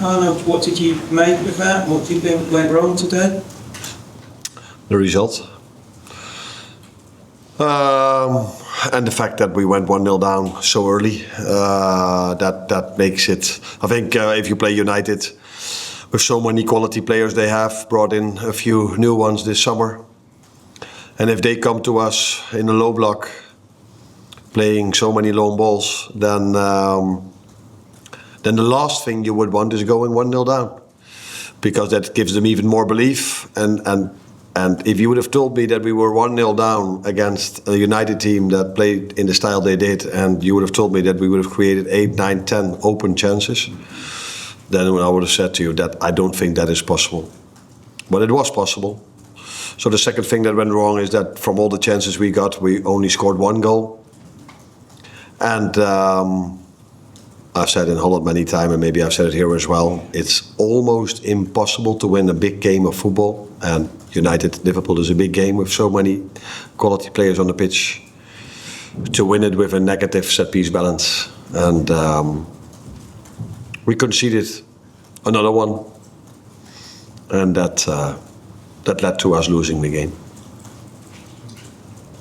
Arne, what did you make of that? What do you think went wrong today? The result. And the fact that we went 1-0 down so early, that makes it... I think if you play United, with so many quality players they have, brought in a few new ones this summer. And if they come to us in a low block, playing so many long balls, then the last thing you would want is going 1-0 down. Because that gives them even more belief. And if you would have told me that we were 1-0 down against a United team that played in the style they did, and you would have told me that we would have created 8, 9, 10 open chances, then I would have said to you that I don't think that is possible. But it was possible. So the second thing that went wrong is that from all the chances we got, we only scored 1 goal. And I've said in Holland many times, and maybe I've said it here as well, it's almost impossible to win a big game of football. And United, Liverpool is a big game with so many quality players on the pitch, to win it with a negative set-piece balance. And we conceded another one, and that led to us losing the game.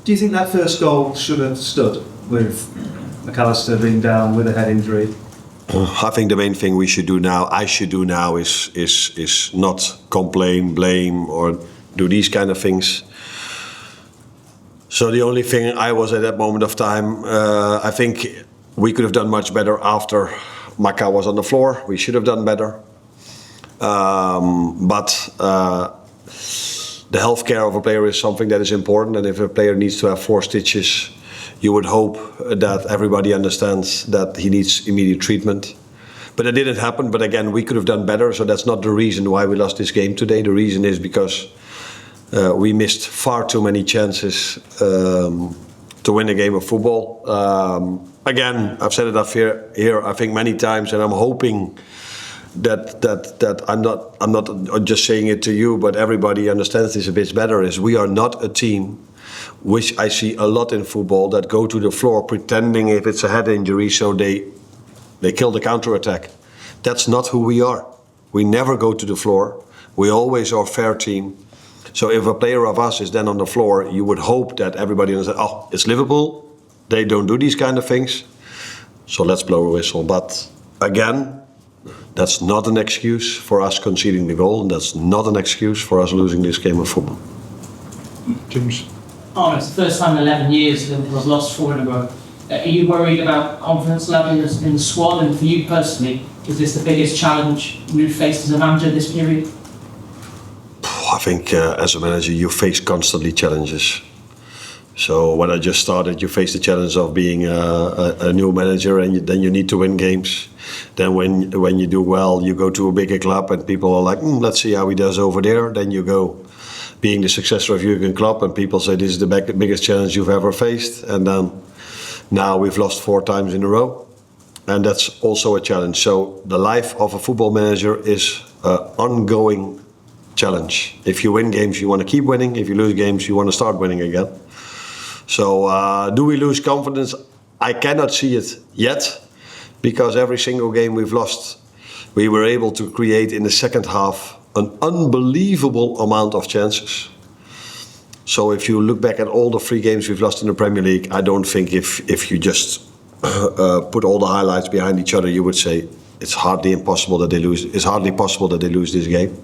Do you think that first goal should have stood with McAllister being down with a head injury? I think the main thing I should do now is not complain, blame, or do these kind of things. So the only thing I was at that moment of time, I think we could have done much better after Maka was on the floor. We should have done better. But the health care of a player is something that is important, and if a player needs to have 4 stitches, you would hope that everybody understands that he needs immediate treatment. But it didn't happen. But again, we could have done better. So that's not the reason why we lost this game today. The reason is because we missed far too many chances to win a game of football. Again, I've said it up here I think many times, and I'm hoping that I'm not just saying it to you, but everybody understands this a bit better, is we are not a team, which I see a lot in football, that go to the floor pretending if it's a head injury, so they kill the counter-attack. That's not who we are. We never go to the floor. We always are a fair team. So if a player of us is then on the floor, you would hope that everybody understands, oh, it's Liverpool, they don't do these kind of things, so let's blow a whistle. But again, that's not an excuse for us conceding the goal, and that's not an excuse for us losing this game of football. James? Arne, it's the first time in 11 years Liverpool has lost 4 in a row. Are you worried about confidence level in the squad? And for you personally, is this the biggest challenge you've faced as a manager this period? I think as a manager you face constantly challenges. So when I just started, you face the challenge of being a new manager, and then you need to win games. Then when you do well, you go to a bigger club and people are like, let's see how he does over there. Then you go being the successor of Jurgen Klopp, and people say this is the biggest challenge you've ever faced. And then now we've lost 4 times in a row, and that's also a challenge. So the life of a football manager is an ongoing challenge. If you win games, you want to keep winning. If you lose games, you want to start winning again. So do we lose confidence? I cannot see it yet, because every single game we've lost, we were able to create in the second half an unbelievable amount of chances. So if you look back at all the 3 games we've lost in the Premier League, I don't think if you just put all the highlights behind each other, you would say it's hardly possible that they lose this game.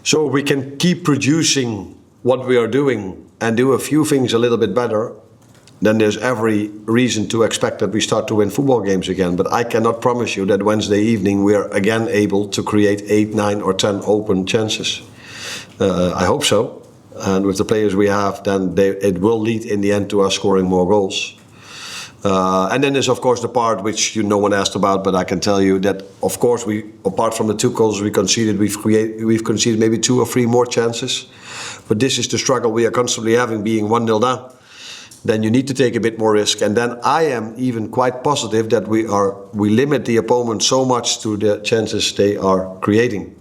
So we can keep producing what we are doing and do a few things a little bit better, then there's every reason to expect that we start to win football games again. But I cannot promise you that Wednesday evening we are again able to create 8, 9 or 10 open chances. I hope so. And with the players we have, then it will lead in the end to us scoring more goals. And then there's of course the part which no one asked about, but I can tell you that of course we, apart from the 2 goals we conceded, we've conceded maybe 2 or 3 more chances. But this is the struggle we are constantly having, being 1-0 down. Then you need to take a bit more risk. And then I am even quite positive that we limit the opponent so much to the chances they are creating,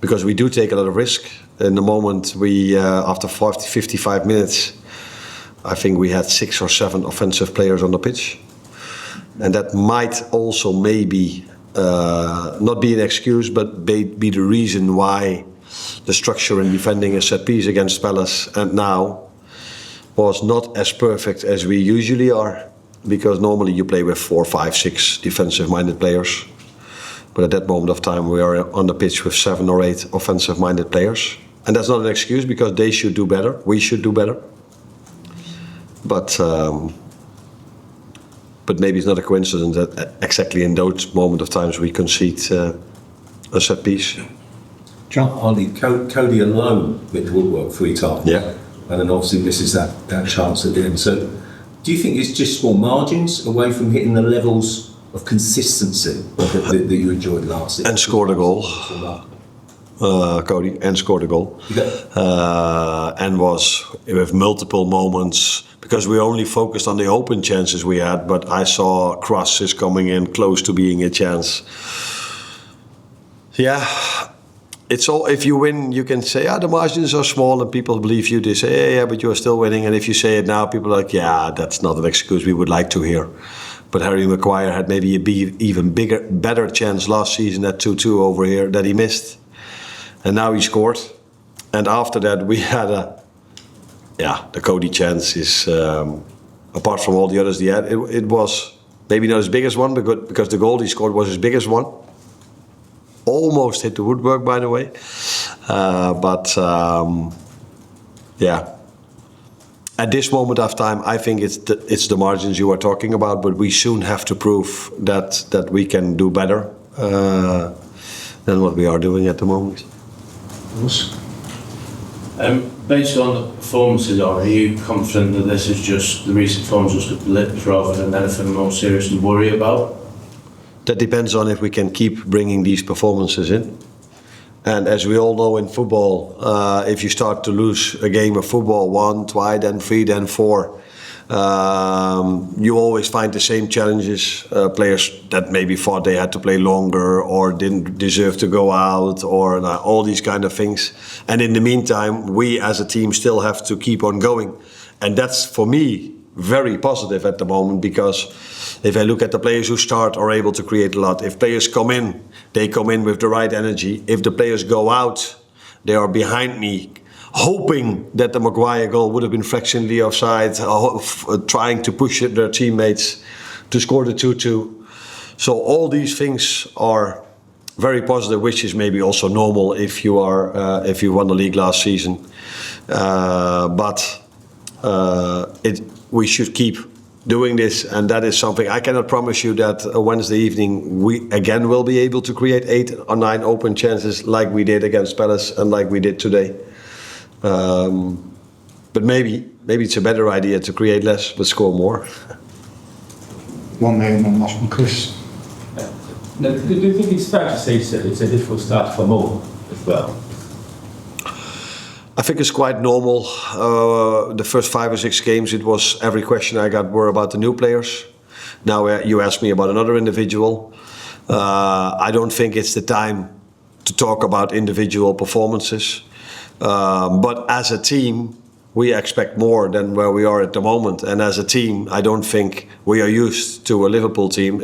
because we do take a lot of risk. In the moment after 55 minutes, I think we had 6 or 7 offensive players on the pitch, and that might also maybe not be an excuse, but be the reason why the structure in defending a set piece against Palace and now was not as perfect as we usually are, because normally you play with 4, 5, 6 defensive-minded players. But at that moment of time, we are on the pitch with 7 or 8 offensive-minded players. And that's not an excuse, because they should do better. We should do better. But maybe it's not a coincidence that exactly in those moment of times we concede a set piece. John? Harley, Cody alone with woodwork 3 times. Yeah. And then obviously misses that chance at the end. So do you think it's just small margins away from hitting the levels of consistency that you enjoyed last season? And scored a goal. Cody, and scored a goal. And was with multiple moments, because we only focused on the open chances we had, but I saw crosses coming in close to being a chance. Yeah, it's all, if you win, you can say, the margins are small, and people believe you. They say, yeah, but you are still winning. And if you say it now, people are like, yeah, that's not an excuse we would like to hear. But Harry Maguire had maybe a even better chance last season at 2-2 over here that he missed. And now he scored. And after that, we had the Cody chance is, apart from all the others he had, it was maybe not his biggest one, because the goal he scored was his biggest one. Almost hit the woodwork, by the way. At this moment of time, I think it's the margins you are talking about, but we soon have to prove that we can do better than what we are doing at the moment. Based on the performances, are you confident that this is just the recent form, just a blip rather than anything more serious to worry about? That depends on if we can keep bringing these performances in. And as we all know in football, if you start to lose a game of football 1, 2, then 3, then 4, you always find the same challenges. Players that maybe thought they had to play longer or didn't deserve to go out, or all these kind of things. And in the meantime, we as a team still have to keep on going. And that's, for me, very positive at the moment, because if I look at the players who start are able to create a lot. If players come in, they come in with the right energy. If the players go out, they are behind me, hoping that the Maguire goal would have been fractionally offside, trying to push their teammates to score the 2-2. So all these things are very positive, which is maybe also normal if you won the league last season. We should keep doing this, and that is something I cannot promise you that Wednesday evening we again will be able to create 8 or 9 open chances like we did against Palace and like we did today. But maybe it's a better idea to create less but score more. One name and last one, Chris. Now, do you think it's fair to say it's a difficult start for Mo as well? I think it's quite normal. The first 5 or 6 games, it was every question I got were about the new players. Now you ask me about another individual. I don't think it's the time to talk about individual performances. But as a team, we expect more than where we are at the moment. And as a team, I don't think we are used to a Liverpool team,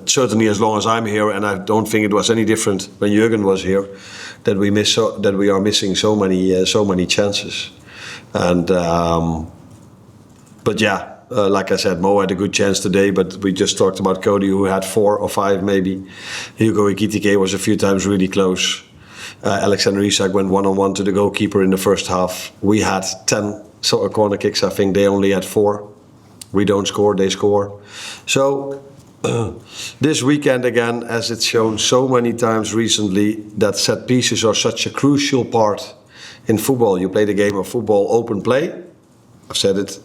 certainly as long as I'm here, and I don't think it was any different when Jurgen was here, that we are missing so many chances. And like I said, Mo had a good chance today, but we just talked about Cody, who had 4 or 5 maybe. Hugo Ekitike was a few times really close. Alexander Isak went 1-on-1 to the goalkeeper in the first half. We had 10 corner kicks. I think they only had 4. We don't score, they score. So this weekend again, as it's shown so many times recently, that set pieces are such a crucial part in football. You play the game of football, open play. I've said it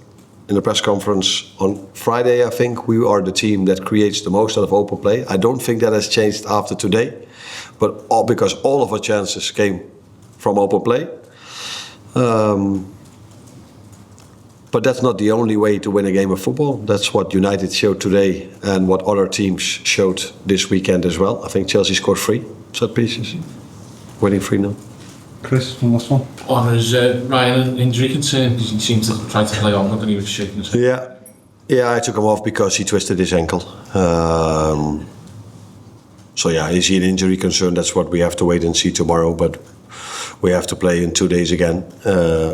in the press conference on Friday, I think. We are the team that creates the most out of open play. I don't think that has changed after today. But because all of our chances came from open play. But that's not the only way to win a game of football. That's what United showed today and what other teams showed this weekend as well. I think Chelsea scored 3 set pieces, winning 3-0. Chris, one last one. On his Ryan injury concern, he seemed to try to play on, but he was shaking his head. Yeah, I took him off because he twisted his ankle. So yeah, is he an injury concern? That's what we have to wait and see tomorrow. But we have to play in 2 days again,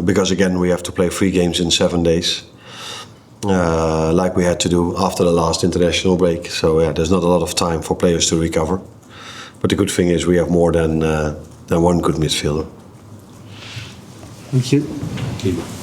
because again we have to play 3 games in 7 days, like we had to do after the last international break. So yeah, there's not a lot of time for players to recover. But the good thing is we have more than one good midfielder. Thank you. Thank you.